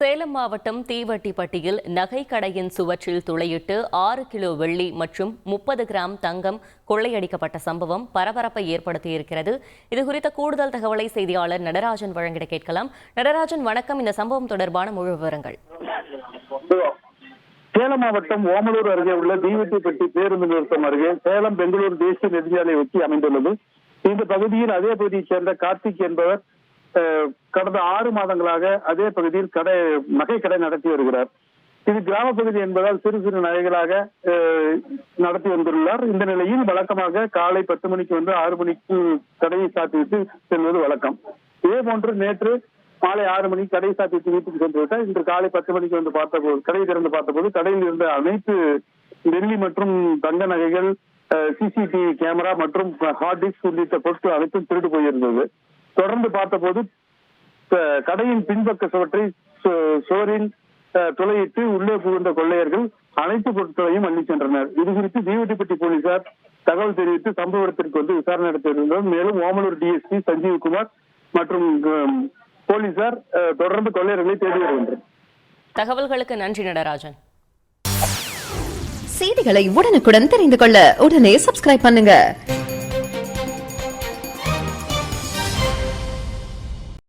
சேலம் மாவட்டம் தீவட்டிப்பட்டியில் நகை கடையின் சுவற்றில் துளையிட்டு 6 கிலோ வெள்ளி மற்றும் 30 கிராம் தங்கம் கொள்ளையடிக்கப்பட்ட சம்பவம் பரபரப்பை ஏற்படுத்தியிருக்கிறது. இதுகுறித்த கூடுதல் தகவலை செய்தியாளர் நடராஜன் வழங்கிட கேட்கலாம். நடராஜன், வணக்கம். இந்த சம்பவம் தொடர்பான முழு விவரங்கள். சேலம் மாவட்டம் ஓமலூர் அருகே உள்ள தீவட்டிப்பட்டி பேருந்து நிறுத்தம் அருகே சேலம் பெங்களூர் தேசிய நெடுஞ்சாலை ஒட்டி அமைந்துள்ளது. இந்த பகுதியில் அதே பகுதியைச் சேர்ந்த கார்த்திக் என்பவர் கடந்த 6 மாதங்களாக அதே பகுதியில் நகை கடை நடத்தி வருகிறார். இது கிராம பகுதி என்பதால் சிறு சிறு நகைகளாக நடத்தி வந்துள்ளார். இந்த நிலையில் வழக்கமாக காலை 10 மணிக்கு வந்து 6 மணிக்கு கடையை சாத்திவிட்டு செல்வது வழக்கம். இதே போன்று நேற்று மாலை 6 மணிக்கு கடை சாத்திவிட்டு வீட்டுக்கு சென்று விட்டார். இன்று காலை 10 மணிக்கு வந்து பார்த்தபோது கடையை திறந்து பார்த்தபோது கடையில் இருந்த அனைத்து வெள்ளி மற்றும் தங்க நகைகள், சிசிடிவி கேமரா மற்றும் ஹார்ட் டிஸ்க் உள்ளிட்ட பொருட்கள் அனைத்தும் திருடு போயிருந்தது. தொடர்ந்து பார்த்தபோது கடையின் பின்பக்க சுவற்றை சுவரில் துளையிட்டு உள்ளே புகுந்த கொள்ளையர்கள் அனைத்து பொருட்களையும் அள்ளி சென்றனர். இது குறித்து தீவட்டிப்பட்டி போலீசார் தகவல் தெரிவித்து சம்பவ இடத்திற்கு வந்து விசாரணை நடத்தி வருகின்றனர். மேலும் ஓமலூர் டிஎஸ்பி சஞ்சீவ்குமார் மற்றும் போலீசார் தொடர்ந்து கொள்ளையர்களை தேடி வருகின்றனர். தகவல்களுக்கு நன்றி நடராஜன். செய்திகளை உடனுக்குடன் தெரிந்து கொள்ள உடனே சப்ஸ்கிரைப் பண்ணுங்க.